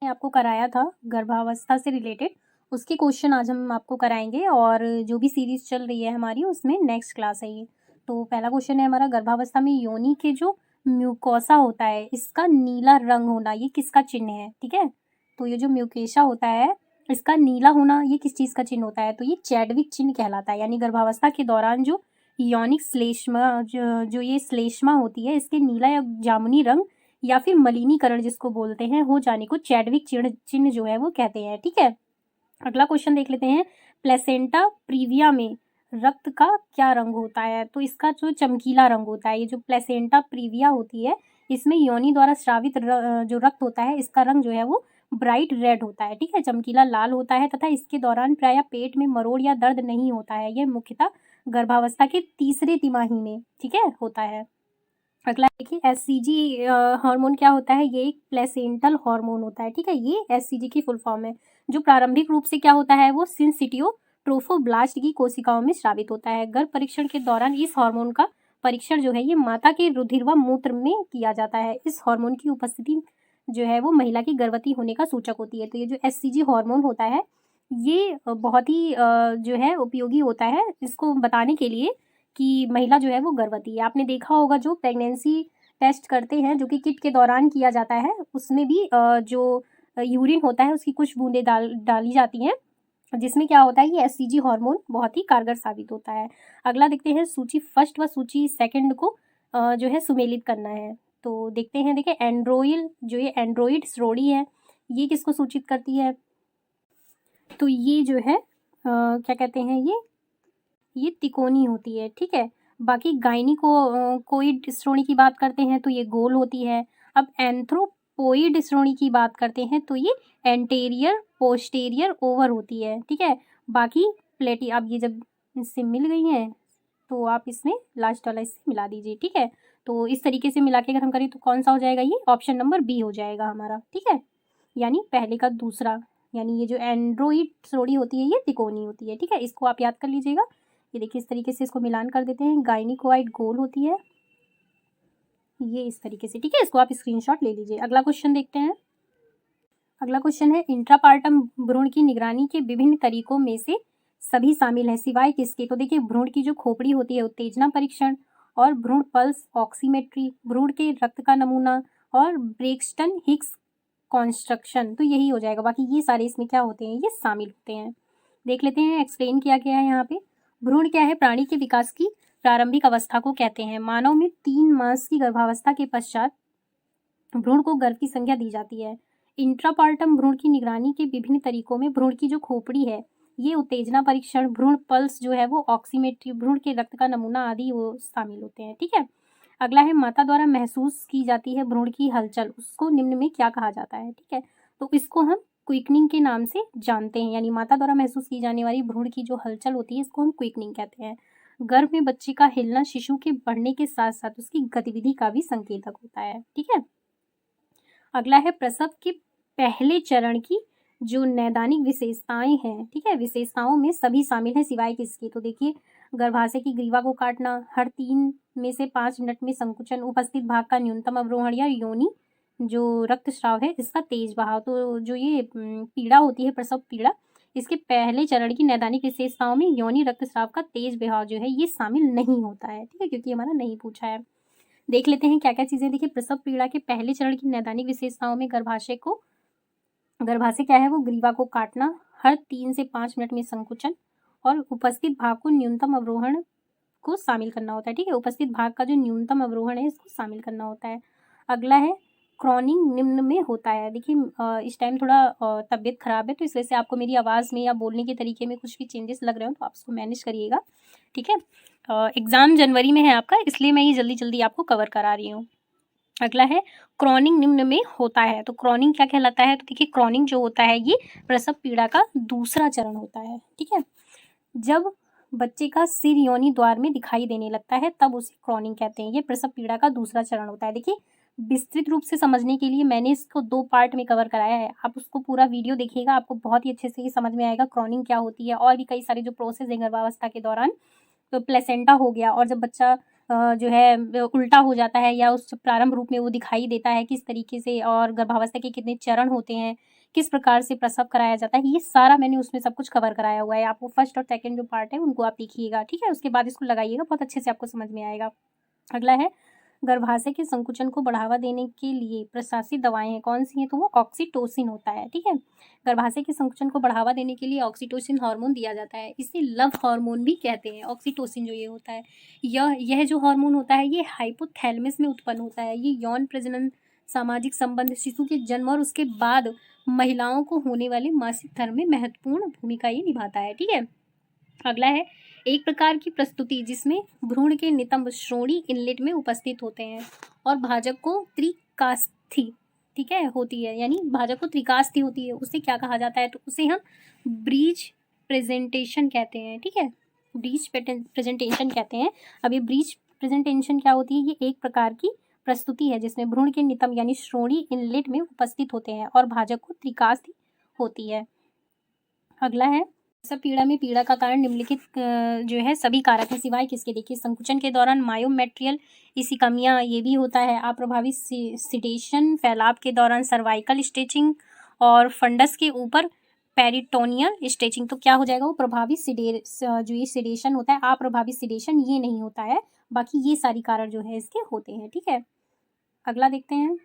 आपको कराया था गर्भावस्था से रिलेटेड, उसके क्वेश्चन आज हम आपको कराएंगे। और जो भी सीरीज चल रही है हमारी उसमें नेक्स्ट क्लास है ये। तो पहला क्वेश्चन है हमारा, गर्भावस्था में योनि के जो म्यूकोसा होता है इसका नीला रंग होना ये किसका चिन्ह है। ठीक है, तो ये जो म्यूकेशा होता है इसका नीला होना ये किस चीज़ का चिन्ह होता है, तो ये चैडविक चिन्ह कहलाता है। यानी गर्भावस्था के दौरान जो यौनिक श्लेष्मा जो ये श्लेष्मा होती है इसके नीला या जामुनी रंग या फिर मलिनीकरण जिसको बोलते हैं हो जाने को चैडविक चिन्ह जो है वो कहते हैं। ठीक है, अगला क्वेश्चन देख लेते हैं। प्लेसेंटा प्रीविया में रक्त का क्या रंग होता है, तो इसका जो चमकीला रंग होता है, ये जो प्लेसेंटा प्रीविया होती है इसमें योनि द्वारा स्रावित जो रक्त होता है इसका रंग जो है वो ब्राइट रेड होता है। ठीक है, चमकीला लाल होता है तथा इसके दौरान प्रायः पेट में मरोड़ या दर्द नहीं होता है। यह मुख्यतः गर्भावस्था के तीसरे तिमाही में ठीक है होता है। अगला देखिए, एससीजी हार्मोन क्या होता है, ये एक प्लेसेंटल हार्मोन होता है। ठीक है, ये एससीजी की फुल फॉर्म है, जो प्रारंभिक रूप से क्या होता है वो सिंसिटियो ट्रोफोब्लास्ट की कोशिकाओं में स्रावित होता है। गर्भ परीक्षण के दौरान इस हार्मोन का परीक्षण जो है ये माता के रुधिर व मूत्र में किया जाता है। इस हार्मोन की उपस्थिति जो है वो महिला की गर्भवती होने का सूचक होती है। तो ये जो एससीजी हार्मोन होता है ये बहुत ही जो है उपयोगी होता है इसको बताने के लिए कि महिला जो है वो गर्भवती है। आपने देखा होगा जो प्रेगनेंसी टेस्ट करते हैं जो कि किट के दौरान किया जाता है उसमें भी जो यूरिन होता है उसकी कुछ बूंदें डाली जाती हैं जिसमें क्या होता है ये एससीजी हार्मोन बहुत ही कारगर साबित होता है। अगला देखते हैं, सूची फर्स्ट व सूची सेकंड को जो है सुमेलित करना है। तो देखते हैं, देखिए एंड्रोइल जो ये एंड्रोइड श्रोणी है ये किसको सूचित करती है, तो ये जो है क्या कहते हैं ये तिकोनी होती है। ठीक है, बाकी गायनिकोइड श्रोणी की बात करते हैं तो ये गोल होती है। अब एंथ्रोपोइड श्रोणी की बात करते हैं तो ये एंटेरियर पोस्टेरियर ओवर होती है। ठीक है, बाकी प्लेटी अब ये जब इससे मिल गई हैं तो आप इसमें लास्ट वाला इससे मिला दीजिए। ठीक है, तो इस तरीके से मिला के अगर हम करें तो कौन सा हो जाएगा, ये ऑप्शन नंबर बी हो जाएगा हमारा। ठीक है, यानी पहले का दूसरा, यानी ये जो एंड्रोइड श्रोणी होती है ये तिकोनी होती है। ठीक है, इसको आप याद कर लीजिएगा। ये देखिए इस तरीके से इसको मिलान कर देते हैं, गायनिकोइड गोल होती है ये इस तरीके से। ठीक है, इसको आप स्क्रीनशॉट ले लीजिए। अगला क्वेश्चन देखते हैं। अगला क्वेश्चन है, इंट्रापार्टम भ्रूण की निगरानी के विभिन्न तरीकों में से सभी शामिल हैं सिवाय किसके। तो देखिए भ्रूण की जो खोपड़ी होती है उत्तेजना परीक्षण और भ्रूण पल्स ऑक्सीमेट्री, भ्रूण के रक्त का नमूना और ब्रेक्सटन हिक्स कॉन्स्ट्रक्शन, तो यही हो जाएगा। बाकी ये सारे इसमें क्या होते हैं ये शामिल होते हैं। देख लेते हैं एक्सप्लेन किया गया है यहाँ पे। भ्रूण क्या है, प्राणी के विकास की प्रारंभिक अवस्था को कहते हैं। मानव में 3 मास की गर्भावस्था के पश्चात भ्रूण को गर्भ की संज्ञा दी जाती है। इंट्रापार्टम भ्रूण की निगरानी के विभिन्न तरीकों में भ्रूण की जो खोपड़ी है ये उत्तेजना परीक्षण, भ्रूण पल्स जो है वो ऑक्सीमेट्री, भ्रूण के रक्त का नमूना आदि वो शामिल होते हैं। ठीक है, अगला है, माता द्वारा महसूस की जाती है भ्रूण की हलचल, उसको निम्न में क्या कहा जाता है। ठीक है, तो इसको हम क्विकनिंग के नाम से जानते हैं। यानी माता द्वारा महसूस की जाने वाली भ्रूण की जो हलचल होती है इसको हम क्विकनिंग कहते हैं। गर्भ में बच्चे का हिलना शिशु के बढ़ने के साथ साथ उसकी गतिविधि का भी संकेतक होता है। ठीक है, अगला है, प्रसव के पहले चरण की जो नैदानिक विशेषताएं हैं। ठीक है, विशेषताओं में सभी शामिल हैं सिवाय किसके। तो देखिए गर्भाशय की ग्रीवा को काटना, हर 3 में से 5 मिनट में संकुचन, उपस्थित भाग का न्यूनतम अवरोहण या योनि जो रक्तस्राव है इसका तेज बहाव। तो जो ये पीड़ा होती है प्रसव पीड़ा, इसके पहले चरण की नैदानिक विशेषताओं में योनि रक्तस्राव का तेज बहाव जो है ये शामिल नहीं होता है। ठीक है, क्योंकि हमारा नहीं पूछा है। देख लेते हैं क्या क्या चीजें। देखिए प्रसव पीड़ा के पहले चरण की नैदानिक विशेषताओं में गर्भाशय क्या है वो ग्रीवा को काटना, हर 3 से 5 मिनट में संकुचन और उपस्थित भाग को न्यूनतम अवरोहण को शामिल करना होता है। ठीक है, उपस्थित भाग का जो न्यूनतम अवरोहण है इसको शामिल करना होता है। अगला है, क्रॉनिंग निम्न में होता है। देखिए इस टाइम थोड़ा तबीयत खराब है तो इस वजह से आपको मेरी आवाज़ में या बोलने के तरीके में कुछ भी चेंजेस लग रहे हो तो आप उसको मैनेज करिएगा। ठीक है, एग्ज़ाम जनवरी में है आपका, इसलिए मैं ये जल्दी जल्दी आपको कवर करा रही हूँ। अगला है, क्रॉनिंग निम्न में होता है। तो क्रॉनिंग क्या कहलाता है, तो देखिए क्रॉनिंग जो होता है ये प्रसव पीड़ा का दूसरा चरण होता है। ठीक है, जब बच्चे का सिर योनि द्वार में दिखाई देने लगता है तब उसे क्रॉनिंग कहते हैं। ये प्रसव पीड़ा का दूसरा चरण होता है। देखिए विस्तृत रूप से समझने के लिए मैंने इसको 2 पार्ट में कवर कराया है, आप उसको पूरा वीडियो देखिएगा, आपको बहुत ही अच्छे से ये समझ में आएगा क्रॉनिंग क्या होती है। और भी कई सारे जो प्रोसेस है गर्भावस्था के दौरान, तो प्लेसेंटा हो गया, और जब बच्चा जो है उल्टा हो जाता है या उस प्रारंभ रूप में वो दिखाई देता है किस तरीके से, और गर्भावस्था के कितने चरण होते हैं, किस प्रकार से प्रसव कराया जाता है, ये सारा मैंने उसमें सब कुछ कवर कराया हुआ है। आपको फर्स्ट और सेकंड जो पार्ट है उनको आप देखिएगा, ठीक है। उसके बाद इसको लगाइएगा, बहुत अच्छे से आपको समझ में आएगा। अगला है, गर्भाशय के संकुचन को बढ़ावा देने के लिए प्रशासित दवाएं हैं, कौन सी हैं? तो वो ऑक्सीटोसिन होता है, ठीक है। गर्भाशय के संकुचन को बढ़ावा देने के लिए ऑक्सीटोसिन हार्मोन दिया जाता है, इसे लव हार्मोन भी कहते हैं। ऑक्सीटोसिन जो ये होता है, यह जो हार्मोन होता है ये हाइपोथैलेमस में उत्पन्न होता है। ये यौन प्रजनन, सामाजिक संबंध, शिशु के जन्म और उसके बाद महिलाओं को होने वाले मासिक धर्म में महत्वपूर्ण भूमिका ये निभाता है, ठीक है। अगला है, एक प्रकार की प्रस्तुति जिसमें भ्रूण के नितंब श्रोणि इनलेट में उपस्थित होते हैं और भाजक को त्रिकास्थी, ठीक है, होती है, यानी भाजक को त्रिकास्थी होती है, उसे क्या कहा जाता है? तो उसे हम ब्रीच प्रेजेंटेशन कहते हैं, ठीक है। ब्रीच प्रेजेंटेशन कहते हैं। अब ये ब्रीच प्रेजेंटेशन क्या होती है? ये एक प्रकार की प्रस्तुति है जिसमें भ्रूण के नितंब यानी श्रोणि इनलेट में उपस्थित होते हैं और भाजक को त्रिकास्थी होती है। अगला है, सब पीड़ा में पीड़ा का कारण निम्नलिखित जो है सभी कारक हैं सिवाय किसके? देखिए, संकुचन के दौरान मायोमेट्रियल इसिकमिया ये भी होता है, अप्रभावी सिडेशन, फैलाव के दौरान सर्वाइकल स्ट्रेचिंग और फंडस के ऊपर पेरिटोनियल स्ट्रेचिंग। तो क्या हो जाएगा? वो प्रभावी जो ये सिडेशन होता है, अप्रभावी सिडेशन ये नहीं होता है, बाकी ये सारी कारण जो है इसके होते हैं, ठीक है। अगला देखते हैं,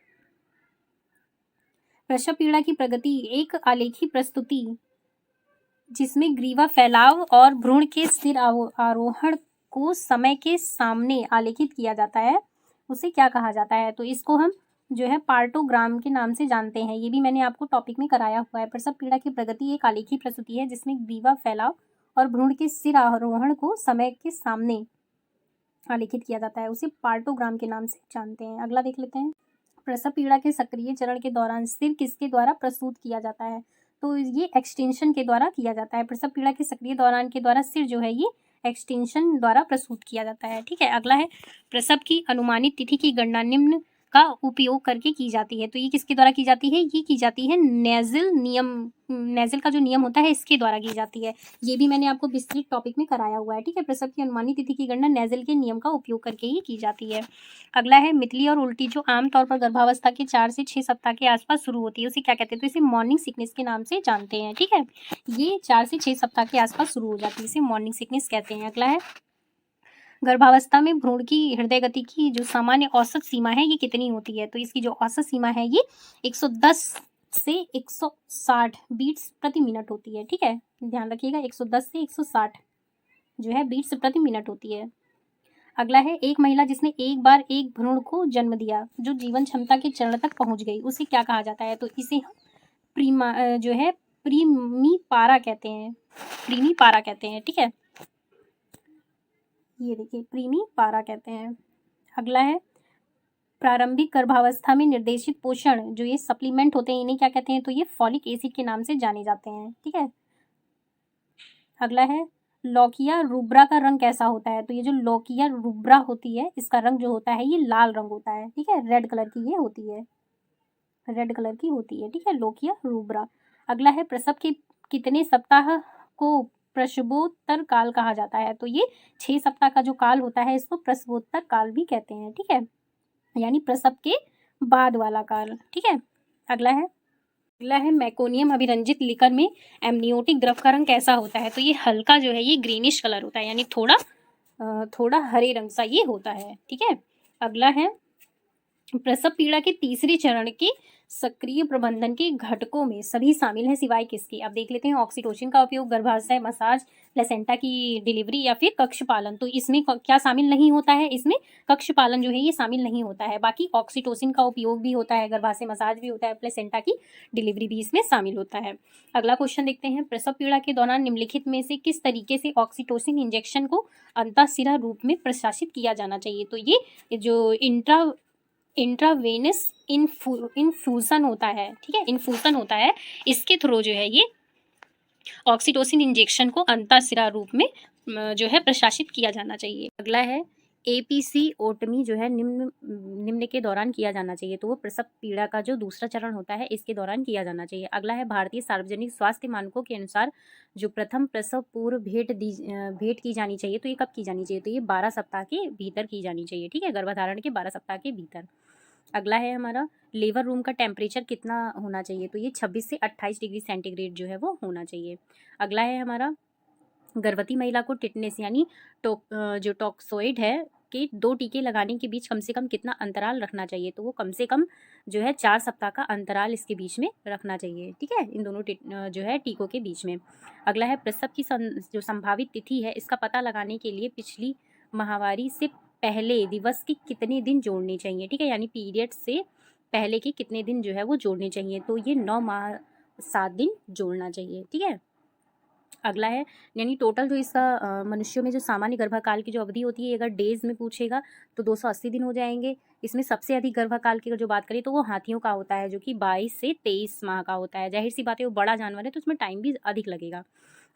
प्रसव पीड़ा की प्रगति एक आलेखी प्रस्तुति जिसमें ग्रीवा फैलाव और भ्रूण के सिर आरोहण को समय के सामने आलेखित किया जाता है, उसे क्या कहा जाता है? तो इसको हम जो है पार्टोग्राम के नाम से जानते हैं। ये भी मैंने आपको टॉपिक में कराया हुआ है। प्रसव पीड़ा की प्रगति एक आलेखी प्रस्तुति है जिसमें ग्रीवा फैलाव और भ्रूण के सिर आरोहण को समय के सामने आलेखित किया जाता है, उसे पार्टोग्राम के नाम से जानते हैं। अगला देख लेते हैं, प्रसव पीड़ा के सक्रिय चरण के दौरान सिर किसके द्वारा प्रस्तुत किया जाता है? तो ये एक्सटेंशन के द्वारा किया जाता है। प्रसव पीड़ा के सक्रिय दौरान के द्वारा सिर जो है ये एक्सटेंशन द्वारा प्रस्तुत किया जाता है, ठीक है। अगला है, प्रसव की अनुमानित तिथि की गणना निम्न का उपयोग करके की जाती है। तो ये किसके द्वारा की जाती है? ये की जाती है नेजल नियम, नेजल का जो नियम होता है इसके द्वारा की जाती है। ये भी मैंने आपको विस्तृत टॉपिक में कराया हुआ है, ठीक है। प्रसव की अनुमानित तिथि की गणना नेजल के नियम का उपयोग करके ही की जाती है। अगला है, मितली और उल्टी जो आमतौर पर गर्भावस्था के 4 से 6 सप्ताह के आसपास शुरू होती है, उसे क्या कहते हैं? तो इसे मॉर्निंग सिकनेस के नाम से जानते हैं, ठीक है। ये 4 से 6 सप्ताह के आसपास शुरू हो जाती है, इसे मॉर्निंग सिकनेस कहते हैं। अगला है, गर्भावस्था में भ्रूण की हृदय गति की जो सामान्य औसत सीमा है ये कितनी होती है? तो इसकी जो औसत सीमा है ये 110 से 160 बीट्स प्रति मिनट होती है, ठीक है। ध्यान रखिएगा, 110 से 160 जो है बीट्स प्रति मिनट होती है। अगला है, एक महिला जिसने एक बार एक भ्रूण को जन्म दिया जो जीवन क्षमता के चरण तक पहुंच गई, उसे क्या कहा जाता है? तो इसे हम जो है प्रीमीपारा कहते हैं, प्रीमीपारा कहते हैं, ठीक है। ये देखिए, प्रीमीपारा कहते हैं। अगला है, प्रारंभिक गर्भावस्था में निर्देशित पोषण जो ये सप्लीमेंट होते हैं इन्हें क्या कहते हैं? तो ये फॉलिक एसिड के नाम से जाने जाते हैं, ठीक है। अगला है, लौकिया रूब्रा का रंग कैसा होता है? तो ये जो लौकिया रूब्रा होती है इसका रंग जो होता है ये लाल रंग होता है, ठीक है। रेड कलर की ये होती है, रेड कलर की होती है, ठीक है, लौकिया रूब्रा। अगला है, प्रसव के कितने सप्ताह को प्रसवोत्तर काल कहा जाता है? तो ये 6 सप्ताह का जो काल होता है इसको प्रसवोत्तर काल भी कहते हैं, ठीक है, यानी प्रसव के बाद वाला काल, ठीक है। अगला है, मैकोनियम अभिरंजित लिकर में एमनियोटिक द्रव का रंग कैसा होता है? तो ये हल्का जो है ये ग्रीनिश कलर होता है, यानी थोड़ा हरे रंग सा ये होता है, ठीक है। अगला है, प्रसव पीड़ा के तीसरे चरण के सक्रिय प्रबंधन के घटकों में सभी शामिल हैं सिवाय किसके? अब देख लेते हैं, ऑक्सीटोसिन का उपयोग, गर्भाशय मसाज, प्लेसेंटा की डिलीवरी या फिर कक्ष पालन। तो इसमें क्या शामिल नहीं होता है? इसमें कक्ष पालन जो है ये शामिल नहीं होता है, बाकी ऑक्सीटोसिन का उपयोग भी होता है, गर्भाशय मसाज भी होता है, प्लेसेंटा की डिलीवरी भी इसमें शामिल होता है। अगला क्वेश्चन देखते हैं, प्रसव पीड़ा के दौरान निम्नलिखित में से किस तरीके से ऑक्सीटोसिन इंजेक्शन को अंतःशिरा रूप में प्रशासित किया जाना चाहिए? तो ये जो इंट्रावेनस इन्फ्यूज़न होता है, ठीक है, इन्फ्यूज़न होता है, इसके थ्रू जो है ये ऑक्सीटोसिन इंजेक्शन को अंतःशिरा रूप में जो है प्रशासित किया जाना चाहिए। अगला है, एपिसिओटमी जो है निम्न के दौरान किया जाना चाहिए, तो वो प्रसव पीड़ा का जो दूसरा चरण होता है इसके दौरान किया जाना चाहिए। अगला है भारतीय सार्वजनिक स्वास्थ्य मानकों के अनुसार जो प्रथम प्रसव पूर्व भेंट की जानी चाहिए, तो ये कब की जानी चाहिए, तो ये 12 सप्ताह के भीतर की जानी चाहिए, ठीक है, गर्भधारण के 12 सप्ताह के भीतर। अगला है हमारा लेबर रूम का टेम्परेचर कितना होना चाहिए, तो ये 26 से 28 डिग्री सेंटीग्रेड जो है वो होना चाहिए। अगला है हमारा गर्भवती महिला को टिटनेस यानी जो टॉक्सोइड है के 2 टीके लगाने के बीच कम से कम कितना अंतराल रखना चाहिए, तो वो कम से कम जो है 4 सप्ताह का अंतराल इसके बीच में रखना चाहिए, ठीक है, इन दोनों जो है टीकों के बीच में। अगला है प्रसव की जो संभावित तिथि है इसका पता लगाने के लिए पिछली माहवारी से पहले दिवस के कितने दिन जोड़ने चाहिए, ठीक है, यानी पीरियड से पहले के कितने दिन जो है वो जोड़ने चाहिए, तो ये 9 माह 7 दिन जोड़ना चाहिए, ठीक है। अगला है यानी टोटल जो इसका मनुष्यों में जो सामान्य गर्भकाल की जो अवधि होती है, अगर डेज में पूछेगा तो 280 दिन हो जाएंगे। इसमें सबसे अधिक गर्भकाल की जो बात करें तो वो हाथियों का होता है, जो कि 22 से 23 माह का होता है। जाहिर सी बात है वो बड़ा जानवर है तो उसमें टाइम भी अधिक लगेगा।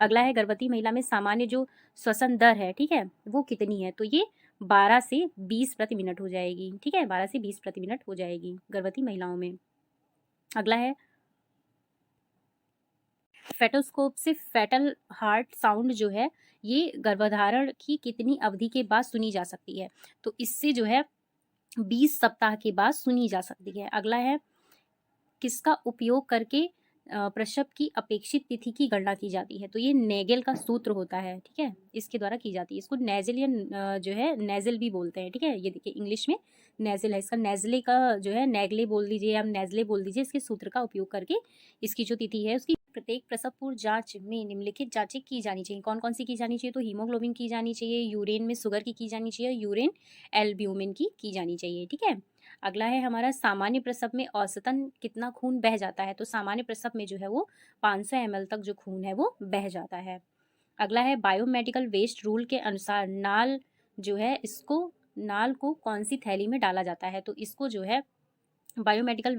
अगला है गर्भवती महिला में सामान्य जो श्वसन दर है, ठीक है, वो कितनी है, तो ये 12 से 20 प्रति मिनट हो जाएगी, ठीक है, 12 से 20 प्रति मिनट हो जाएगी गर्भवती महिलाओं में। अगला है फेटोस्कोप से फेटल हार्ट साउंड जो है ये गर्भधारण की कितनी अवधि के बाद सुनी जा सकती है, तो इससे जो है 20 सप्ताह के बाद सुनी जा सकती है। अगला है किसका उपयोग करके प्रसव की अपेक्षित तिथि की गणना की जाती है, तो ये नेगेल का सूत्र होता है, ठीक है, इसके द्वारा की जाती है। इसको नेजल या जो है नेजल भी बोलते हैं, ठीक है, ये देखिए इंग्लिश में नेजल है, इसका नेजले का जो है नेगले बोल दीजिए या नेजले बोल दीजिए, इसके सूत्र का उपयोग करके इसकी जो तिथि है उसकी प्रत्येक प्रसव पूर्व जांच में निम्नलिखित जांचें की जानी चाहिए। कौन कौन सी की जानी चाहिए, तो हीमोग्लोबिन की जानी चाहिए, यूरिन में शुगर की जानी चाहिए, यूरिन एल्ब्यूमिन की जानी चाहिए, ठीक है। अगला है हमारा सामान्य प्रसव में औसतन कितना खून बह जाता है, तो सामान्य प्रसव में जो है वो 500 ml तक जो खून है वो बह जाता है। अगला है बायोमेडिकल वेस्ट रूल के अनुसार नाल जो है इसको नाल को कौन सी थैली में डाला जाता है, तो इसको जो है बायोमेडिकल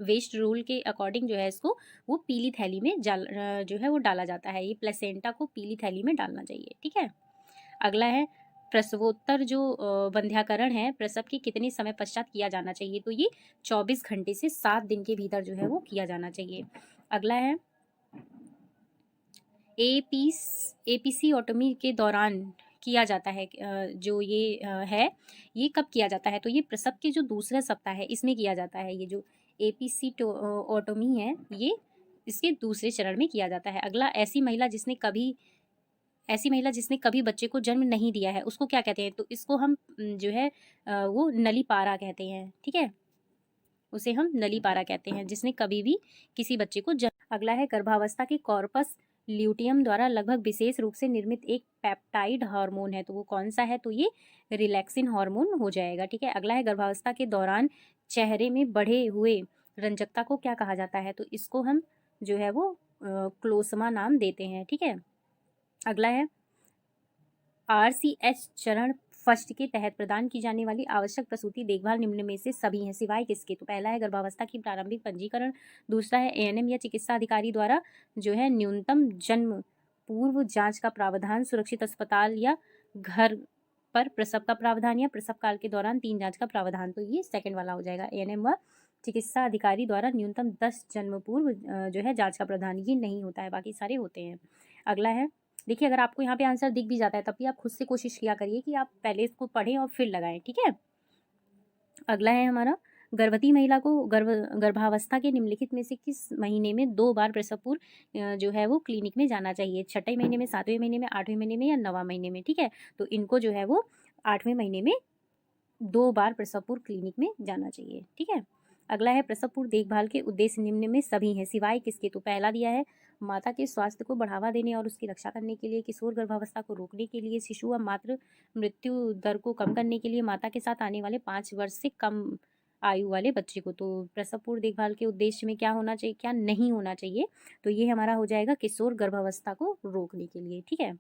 वेस्ट रूल के अकॉर्डिंग जो है इसको वो पीली थैली में जो है वो डाला जाता है, ये प्लेसेंटा को पीली थैली में डालना चाहिए, ठीक है। अगला है प्रसवोत्तर जो वंध्याकरण है प्रसव के कितने समय पश्चात किया जाना चाहिए, तो ये 24 घंटे से 7 दिन के भीतर जो है वो किया जाना चाहिए। अगला है एपिसिओटमी के दौरान किया जाता है, जो ये है ये कब किया जाता है, तो ये प्रसव के जो दूसरे सप्ताह है इसमें किया जाता है। ये जो एपिसिओटमी है ये इसके दूसरे चरण में किया जाता है। अगला ऐसी महिला जिसने कभी बच्चे को जन्म नहीं दिया है उसको क्या कहते हैं, तो इसको हम जो है वो नलीपारा कहते हैं, ठीक है, उसे हम नलीपारा कहते हैं, जिसने कभी भी किसी बच्चे को जन्म। अगला है गर्भावस्था के कॉर्पस ल्यूटियम द्वारा लगभग विशेष रूप से निर्मित एक पेप्टाइड हार्मोन है, तो वो कौन सा है, तो ये रिलैक्सिन हार्मोन हो जाएगा, ठीक है। अगला है गर्भावस्था के दौरान चेहरे में बढ़े हुए रंजकता को क्या कहा जाता है, तो इसको हम जो है वो क्लोसमा नाम देते हैं, ठीक है। अगला है RCH चरण फर्स्ट के तहत प्रदान की जाने वाली आवश्यक प्रसूति देखभाल निम्न में से सभी हैं सिवाय किसके, तो पहला है गर्भावस्था की प्रारंभिक पंजीकरण, दूसरा है ANM या चिकित्सा अधिकारी द्वारा जो है न्यूनतम जन्म पूर्व जांच का प्रावधान, सुरक्षित अस्पताल या घर पर प्रसव का प्रावधान या प्रसव काल के दौरान 3 जांच का प्रावधान, तो ये सेकंड वाला हो जाएगा। ANM व चिकित्सा अधिकारी द्वारा न्यूनतम 10 जन्म पूर्व जो है जांच का प्रावधान, ये नहीं होता है, बाकी सारे होते हैं। अगला है देखिए अगर आपको यहाँ पे आंसर दिख भी जाता है तब भी आप खुद से कोशिश किया करिए कि आप पहले इसको पढ़ें और फिर लगाएं, ठीक है। अगला है हमारा गर्भवती महिला को गर्भावस्था के निम्नलिखित में से किस महीने में 2 बार प्रसव पूर्व जो है वो क्लिनिक में जाना चाहिए, 6वें महीने में, 7वें महीने में, 8वें महीने में या 9वां महीने में, ठीक है। तो इनको जो है वो 8वें महीने में 2 बार प्रसव पूर्व क्लिनिक में जाना चाहिए, ठीक है। अगला है प्रसव पूर्व देखभाल के उद्देश्य निम्न में सभी हैं सिवाय किसके, तो पहला दिया है माता के स्वास्थ्य को बढ़ावा देने और उसकी रक्षा करने के लिए, किशोर गर्भावस्था को रोकने के लिए, शिशु व मातृ मृत्यु दर को कम करने के लिए, माता के साथ आने वाले 5 वर्ष से कम आयु वाले बच्चे को। तो प्रसव पूर्व देखभाल के उद्देश्य में क्या होना चाहिए, क्या नहीं होना चाहिए, तो ये हमारा हो जाएगा किशोर गर्भावस्था को रोकने के लिए, ठीक है।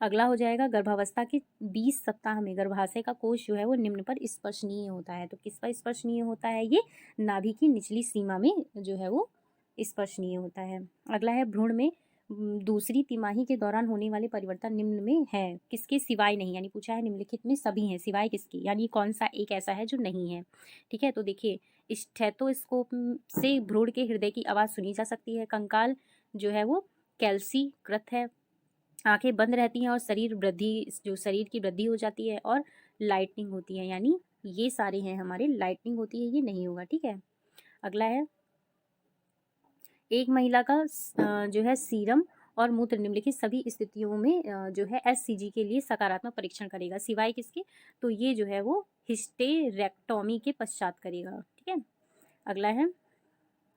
अगला हो जाएगा गर्भावस्था के 20 सप्ताह में गर्भाशय का कोष जो है वो निम्न पर स्पर्शनीय होता है, तो किस पर स्पर्शनीय होता है, ये नाभि की निचली सीमा में जो है वो स्पर्शनीय होता है। अगला है भ्रूण में दूसरी तिमाही के दौरान होने वाले परिवर्तन निम्न में है, किसके सिवाय नहीं, यानी पूछा है निम्नलिखित में सभी हैं सिवाय किसकी, यानी कौन सा एक ऐसा है जो नहीं है। ठीक है, तो देखिए स्टेथोस्कोप से भ्रूण के हृदय की आवाज़ सुनी जा सकती है, कंकाल जो है वो कैल्सीकृत है, आंखें बंद रहती हैं और शरीर की वृद्धि हो जाती है और लाइटनिंग होती है, यानी ये सारे हैं हमारे, लाइटनिंग होती है ये नहीं होगा। ठीक है, अगला है एक महिला का जो है सीरम और मूत्र निम्नलिखित सभी स्थितियों में जो है एससीजी के लिए सकारात्मक परीक्षण करेगा, सिवाय किसके, तो ये जो है वो हिस्टेरेक्टोमी के पश्चात करेगा। ठीक है, अगला है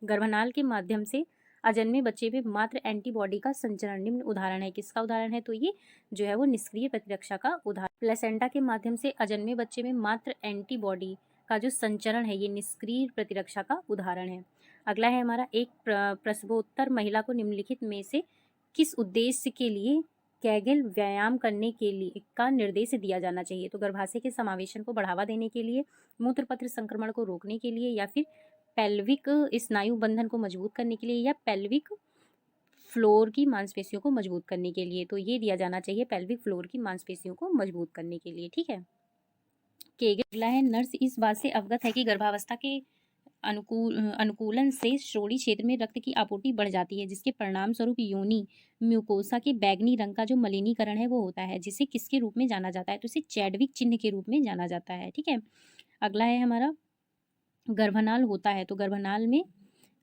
गर्भनाल के माध्यम से अजन्मे बच्चे में मात्र एंटीबॉडी का संचरण निम्न उदाहरण है, किसका उदाहरण है, तो ये जो है वो निष्क्रिय प्रतिरक्षा का उदाहरण। प्लेसेंटा के माध्यम से अजन्मे बच्चे में मात्र एंटीबॉडी का जो संचरण है ये निष्क्रिय प्रतिरक्षा का उदाहरण है। अगला है हमारा एक प्रसवोत्तर महिला को निम्नलिखित में से किस उद्देश्य के लिए कैगल व्यायाम करने के लिए का निर्देश दिया जाना चाहिए, तो गर्भाशय के समावेशन को बढ़ावा देने के लिए, मूत्रपत्र संक्रमण को रोकने के लिए, या फिर पेल्विक स्नायु बंधन को मजबूत करने के लिए, या पेल्विक फ्लोर की मांसपेशियों को मजबूत करने के लिए, तो ये दिया जाना चाहिए पेल्विक फ्लोर की मांसपेशियों को मजबूत करने के लिए। ठीक है, केगल। अगला है नर्स इस बात से अवगत है कि गर्भावस्था के अनुकूलन से श्रोणि क्षेत्र में रक्त की आपूर्ति बढ़ जाती है, जिसके परिणाम स्वरूप योनि म्यूकोसा के बैगनी रंग का जो मलिनीकरण है वो होता है, जिसे किसके रूप में जाना जाता है, तो इसे चैडविक चिन्ह के रूप में जाना जाता है। ठीक है, अगला है हमारा गर्भनाल होता है, तो गर्भनाल में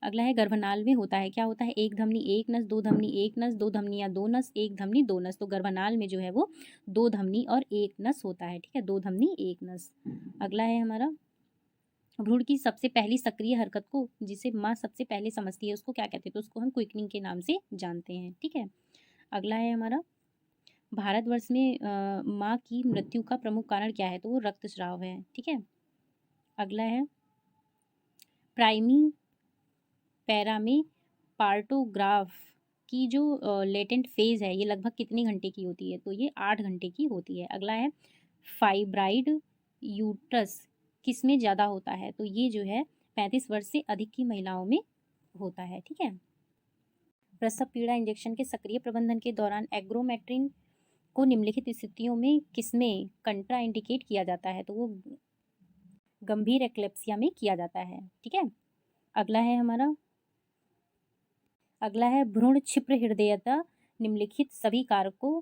अगला है गर्भनाल में होता है, क्या होता है, एक धमनी एक नस, दो धमनी एक नस, दो धमनी या दो नस, एक धमनी दो नस, तो गर्भनाल में जो है वो दो धमनी और एक नस होता है। ठीक है, दो धमनी एक नस। अगला है हमारा भ्रूण की सबसे पहली सक्रिय हरकत को जिसे माँ सबसे पहले समझती है उसको क्या कहते हैं, तो उसको हम क्विकनिंग के नाम से जानते हैं। ठीक है, अगला है हमारा भारतवर्ष में माँ की मृत्यु का प्रमुख कारण क्या है, तो वो रक्तस्राव है। ठीक है, अगला है प्राइमी पैरा में पार्टोग्राफ की जो लेटेंट फेज है ये लगभग कितने घंटे की होती है, तो ये 8 घंटे की होती है। अगला है फाइब्राइड यूट्रस किस में ज़्यादा होता है, तो ये जो है 35 वर्ष से अधिक की महिलाओं में होता है। ठीक है, प्रसव पीड़ा इंजेक्शन के सक्रिय प्रबंधन के दौरान एग्रोमेट्रिन को निम्नलिखित स्थितियों में किसमें कंट्रा इंडिकेट किया जाता है, तो वो गंभीर एक्लेप्सिया में किया जाता है। ठीक है, अगला है भ्रूण क्षिप्र हृदयता निम्नलिखित सभी कारकों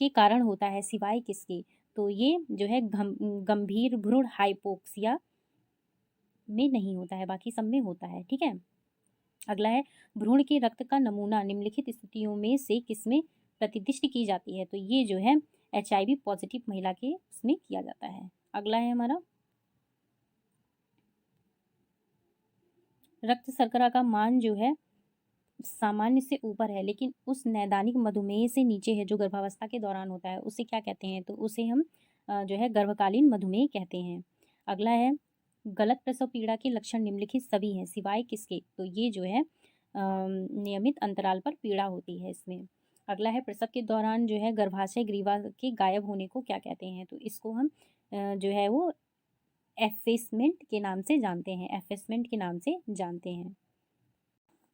के कारण होता है सिवाय किसके, तो ये जो है गंभीर भ्रूण हाइपोक्सिया में नहीं होता है, बाकी सब में होता है। ठीक है, अगला है भ्रूण के रक्त का नमूना निम्नलिखित स्थितियों में से किसमें प्रतिदिष्ट की जाती है, तो ये जो है HIV पॉजिटिव महिला के उसमें किया जाता है। अगला है हमारा रक्त शर्करा का मान जो है सामान्य से ऊपर है लेकिन उस नैदानिक मधुमेह से नीचे है जो गर्भावस्था के दौरान होता है, उसे क्या कहते हैं, तो उसे हम जो है गर्भकालीन मधुमेह कहते हैं। अगला है गलत प्रसव पीड़ा के लक्षण निम्नलिखित सभी हैं सिवाय किसके, तो ये जो है नियमित अंतराल पर पीड़ा होती है इसमें। अगला है प्रसव के दौरान जो है गर्भाशय ग्रीवा के गायब होने को क्या कहते हैं, तो इसको हम जो है वो एफेसमेंट के नाम से जानते हैं, एफेसमेंट के नाम से जानते हैं।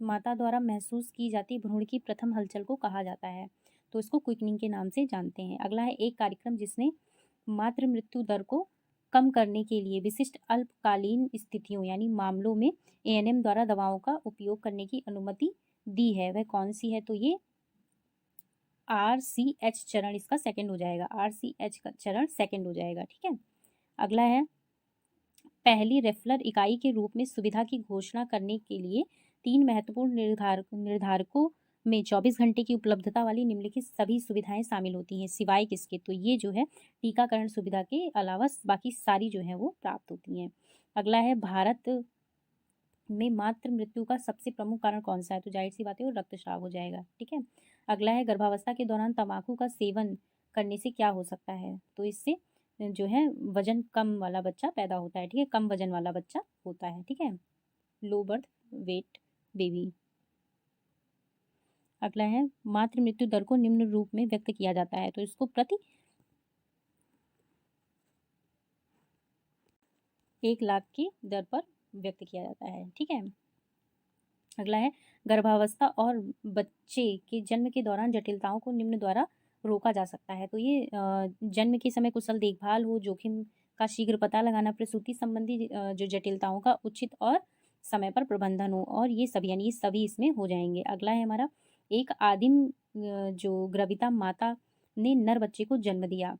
माता द्वारा महसूस की जाती भ्रूण की प्रथम हलचल को कहा जाता है, तो इसको क्विकनिंग के नाम से जानते हैं। अगला है एक कार्यक्रम जिसने मातृ मृत्यु दर को कम करने के लिए विशिष्ट अल्पकालीन स्थितियों यानी मामलों में ANM द्वारा दवाओं का उपयोग करने की अनुमति दी है, वह कौन सी है, तो ये RCH चरण इसका सेकंड हो जाएगा, RCH का चरण सेकंड हो जाएगा। ठीक है, अगला है पहली रेफलर इकाई के रूप में सुविधा की घोषणा करने के लिए 3 महत्वपूर्ण निर्धारकों में 24 घंटे की उपलब्धता वाली निम्नलिखित सभी सुविधाएं शामिल होती हैं सिवाय किसके, तो ये जो है टीकाकरण सुविधा के अलावा बाकी सारी जो है वो प्राप्त होती हैं। अगला है भारत में मातृ मृत्यु का सबसे प्रमुख कारण कौन सा है, तो जाहिर सी बात है वो रक्तस्राव हो जाएगा। ठीक है, अगला है गर्भावस्था के दौरान तंबाकू का सेवन करने से क्या हो सकता है, तो इससे जो है वजन कम वाला बच्चा पैदा होता है। ठीक है, कम वजन वाला बच्चा होता है। ठीक है, लो बर्थ वेट बेबी। अगला है मातृ मृत्यु दर को निम्न रूप में व्यक्त किया जाता है, तो इसको प्रति 1 लाख की दर पर व्यक्त किया जाता है। ठीक है, अगला है गर्भावस्था और बच्चे के जन्म के दौरान जटिलताओं को निम्न द्वारा रोका जा सकता है। तो ये जन्म के समय कुशल देखभाल हो, जोखिम का शीघ्र पता लगाना, प्रसूति संबंधी जो जटिलताओं का उचित और समय पर प्रबंधन हो, और ये सभी यानी ये सभी इसमें हो जाएंगे। अगला है हमारा एक आदिम जो ग्रविता माता ने नर बच्चे को जन्म दिया।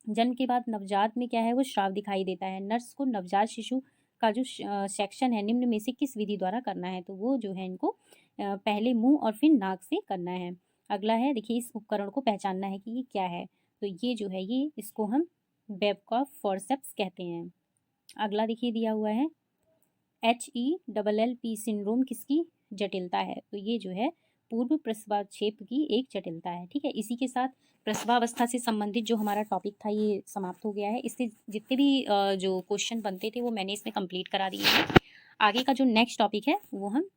जन्म के बाद नवजात में क्या है वो श्राव दिखाई देता है। नर्स को नवजात शिशु का जो सेक्शन है निम्न में से किस विधि द्वारा करना है, तो वो जो है इनको पहले मुंह और फिर नाक से करना है। अगला है देखिए इस उपकरण को पहचानना है कि ये क्या है, तो ये जो है ये इसको हम बेबकॉफ फॉरसेप्स कहते हैं। अगला देखिए दिया हुआ है HELLP सिंड्रोम किसकी जटिलता है, तो ये जो है पूर्व प्रसवाक्षेप की एक जटिलता है। ठीक है, इसी के साथ प्रसवावस्था से संबंधित जो हमारा टॉपिक था ये समाप्त हो गया है। इससे जितने भी जो क्वेश्चन बनते थे वो मैंने इसमें कंप्लीट करा दिए हैं। आगे का जो नेक्स्ट टॉपिक है वो हम